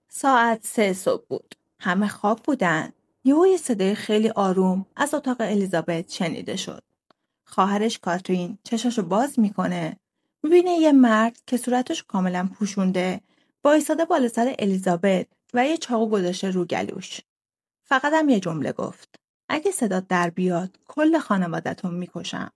ساعت 3 صبح بود. همه خواب بودن. یه صدای خیلی آروم از اتاق الیزابت شنیده شد. خواهرش کاترین چشاشو باز میکنه. میبینه یه مرد که صورتش کاملا پوشونده وایساده بالا سر الیزابت و یه چاقو گذاشته رو گلوش. فقط هم یه جمله گفت: اگه صدات در بیاد کل خانوادتون میکشم.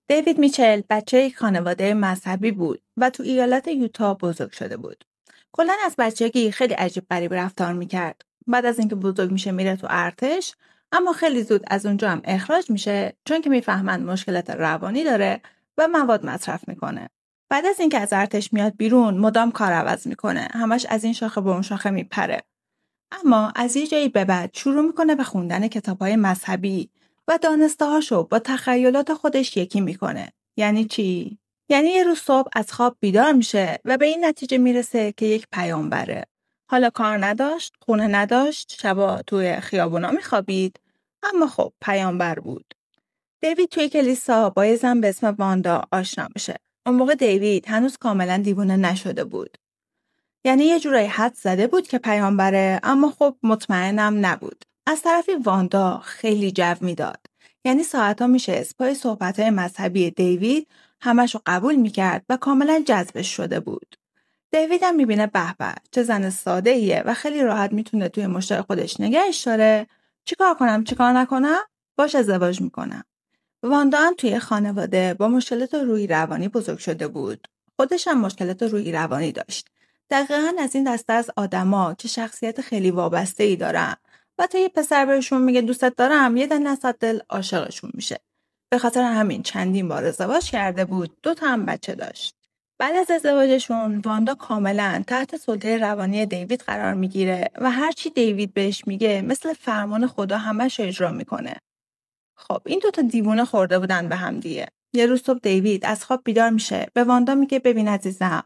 دیوید میچل بچه یک خانواده مذهبی بود و تو ایالت یوتا بزرگ شده بود. کلاً از بچگی خیلی عجیب غریب رفتار میکرد. بعد از اینکه بزرگ میشه میره تو ارتش، اما خیلی زود از اونجا هم اخراج میشه چون که میفهمن مشکلات روانی داره و مواد مصرف میکنه. بعد از اینکه از ارتش میاد بیرون مدام کار عوض میکنه. همش از این شاخه به اون شاخه میپره. اما از یه جایی به بعد شروع میکنه به خوندن کتاب‌های مذهبی و دانسته‌هاشو با تخیلات خودش یکی میکنه. یعنی چی؟ یعنی یه روز صبح از خواب بیدار میشه و به این نتیجه میرسه که یک پیامبره. حالا کار نداشت، خونه نداشت، شبا توی خیابونا میخوابید، اما خب پیامبر بود. دیوید توی کلیسا با یه زن به اسم واندا آشنا میشه. اون موقع دیوید هنوز کاملا دیوانه نشده بود. یعنی یه جورایی حد زده بود که پیامبره، اما خب مطمئنم نبود. از طرفی واندا خیلی جو میداد. یعنی ساعتا میشه پای صحبت‌های مذهبی دیوید همشو قبول میکرد و کاملا جذبش شده بود. دیوید هم میبینه به به چه زن ساده ایه و خیلی راحت میتونه توی مشتاق خودش نگهش داره. چیکار کنم چیکار نکنم؟ باش ازدواج میکنم. واندا هم توی خانواده با مشکلات روحی روانی بزرگ شده بود. خودش هم مشکلات روحی روانی داشت. دقیقاً از این دسته از آدما که شخصیت خیلی وابسته‌ای دارن و تا یه پسر بهشون میگه دوستت دارم، یه دل از دل عاشقشون میشه. به خاطر همین چندین بار ازدواج کرده بود، 2 تا هم بچه داشت. بعد از ازدواجشون واندا کاملاً تحت سلطه روانی دیوید قرار میگیره و هر چی دیوید بهش میگه مثل فرمان خدا همش رو اجرا میکنه. خب این 2 تا دیوونه خورده بودن به هم دیگه. یه روز صبح دیوید از خواب بیدار میشه. به واندا میگه ببین عزیزم،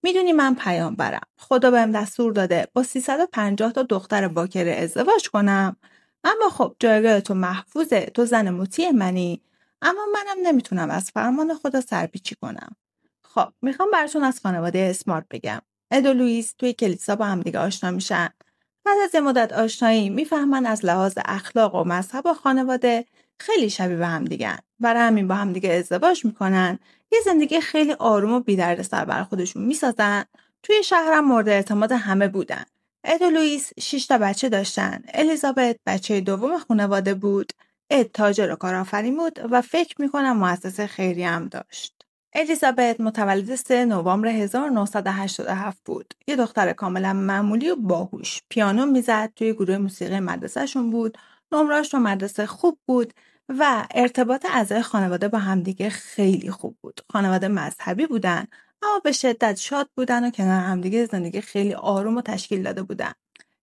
میدونی من پیامبرم. خدا بهم دستور داده با 350 تا دختر باکره ازدواج کنم. اما خب جایگاه تو محفوظه. تو زن مطیع منی. اما منم نمیتونم از فرمان خدا سرپیچی کنم. خب میخوام براتون از خانواده اسمارت بگم. اد و لوئیس توی کلیسا با هم دیگه آشنا میشن. بعد از یه مدت آشنایی میفهمن از لحاظ اخلاق و مذهب و خانواده خیلی شبیه به هم دیگن. برای همین با هم دیگه ازدواج میکنن. یه زندگی خیلی آروم و بی‌دردسر برای خودشون میسازن. توی شهرم مورد اعتماد همه بودن. اد و لوئیس 6 تا بچه داشتن. الیزابت بچه دوم خانواده بود. اد تاجر و کارآفرین بود و فکر میکنم مؤسسه خیریه هم داشت. الیزابت متولد 3 نوامبر 1987 بود. یه دختر کاملا معمولی و باهوش. پیانو میزد، توی گروه موسیقی مدرسه‌شون بود. نمره‌اش تو مدرسه خوب بود و ارتباط اعضای خانواده با همدیگه خیلی خوب بود. خانواده مذهبی بودن اما به شدت شاد بودن و کنار همدیگه زندگی خیلی آروم و تشکیل داده بودن.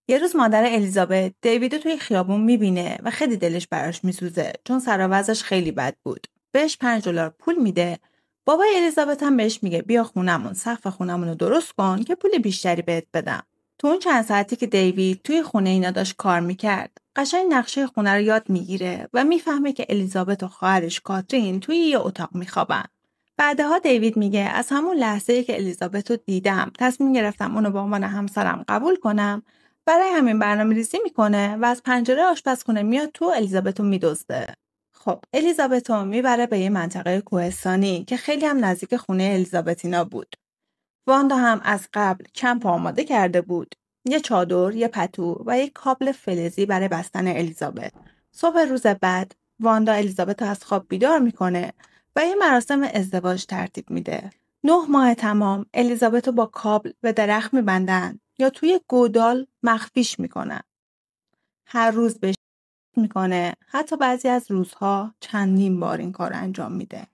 یه روز مادر الیزابت دیویدو توی خیابون میبینه و خیلی دلش براش میسوزه چون سر و وضعش خیلی بد بود. بهش $5 پول میده. بابای الیزابت هم بهش میگه بیا خونمون، سقف خونمون رو درست کن که پول بیشتری بهت بدم. تو اون چند ساعتی که دیوید توی خونه اینا داشت کار میکرد، قشنگ نقشه خونه رو یاد میگیره و میفهمه که الیزابت و خواهرش کاترین توی یه اتاق میخوابن. بعدها دیوید میگه از همون لحظه‌ای که الیزابت رو دیدم تصمیم گرفتم اونو به عنوان همسرم قبول کنم. برای همین برنامه‌ریزی میکنه و از پنجره آشپزخونه میاد تو الیزابت رو میدزده. خب الیزابت رو میبره به یه منطقه کوهستانی که خیلی هم نزدیک خونه الیزابتینا بود. واندا هم از قبل کمپ آماده کرده بود. یه چادر، یه پتو و یک کابل فلزی برای بستن الیزابت. صبح روز بعد واندا الیزابت رو از خواب بیدار میکنه و یه مراسم ازدواج ترتیب میده. 9 ماه تمام الیزابت رو با کابل به درخت میبندن یا توی گودال مخفیش میکنن. هر روز بهش میکنه، حتی بعضی از روزها چندین بار این کار انجام میده.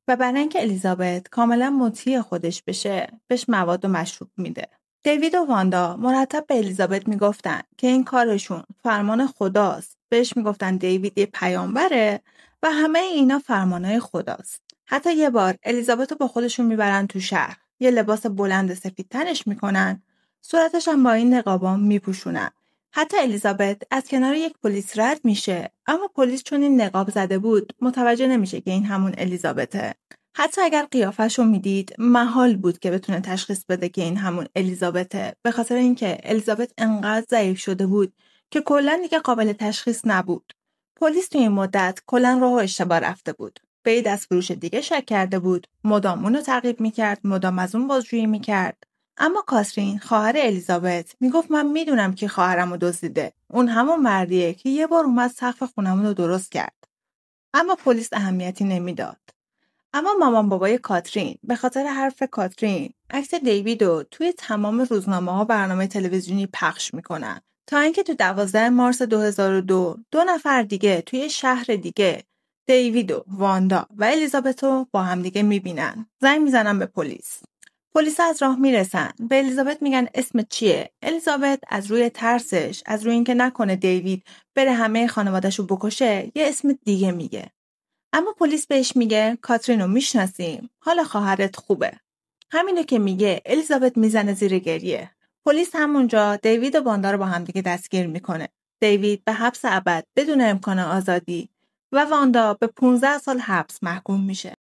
و برای اینکه الیزابت کاملا مطیع خودش بشه بهش مواد و مشروب میده. دیوید و واندا مرتب به الیزابت میگفتن که این کارشون فرمان خداست. بهش میگفتن دیوید یه پیامبره و همه اینا فرمانهای خداست. حتی یه بار الیزابت رو با خودشون میبرن تو شهر. یه لباس بلند سفید تنش میکنن. صورتش هم با این نقابا میپوشونن. حتی الیزابت از کنار یک پلیس رد میشه، اما پلیس چون این نقاب زده بود متوجه نمیشه که این همون الیزابته حتی اگر قیافه‌شو میدید محال بود که بتونه تشخیص بده که این همون الیزابته، به خاطر اینکه الیزابت انقدر ضعیف شده بود که کلا دیگه قابل تشخیص نبود. پلیس توی این مدت کلا راه و اشتباه رفته بود. به یه دستفروش دیگه شک کرده بود، مدام اونو تعقیب میکرد، مدام از اون بازجویی میکرد. اما کاترین خواهر الیزابت میگفت من میدونم کی خواهرمو دزدیده. اون همون مردیه که یه بار اومد سقف خونمون رو درست کرد. اما پلیس اهمیتی نمیداد. اما مامان بابای کاترین به خاطر حرف کاترین عکس دیویدو توی تمام روزنامه‌ها برنامه تلویزیونی پخش میکنن تا اینکه تو 12 مارس 2002 دو نفر دیگه توی شهر دیگه دیویدو، واندا و الیزابتو با هم دیگه میبینن. زنگ میزنن به پلیس. پلیس از راه میرسن. به الیزابت میگن اسم چیه؟ الیزابت از روی ترسش، از روی اینکه نکنه دیوید بره همه خانواده‌شو بکشه، یه اسم دیگه میگه. اما پلیس بهش میگه کاترینو میشناسیم، حال خواهرت خوبه. همینو که میگه الیزابت میزنه زیر گریه. پلیس همونجا دیوید و واندا رو با همدیگه دستگیر میکنه. دیوید به حبس ابد بدون امکان آزادی و واندا به 15 سال حبس محکوم میشه.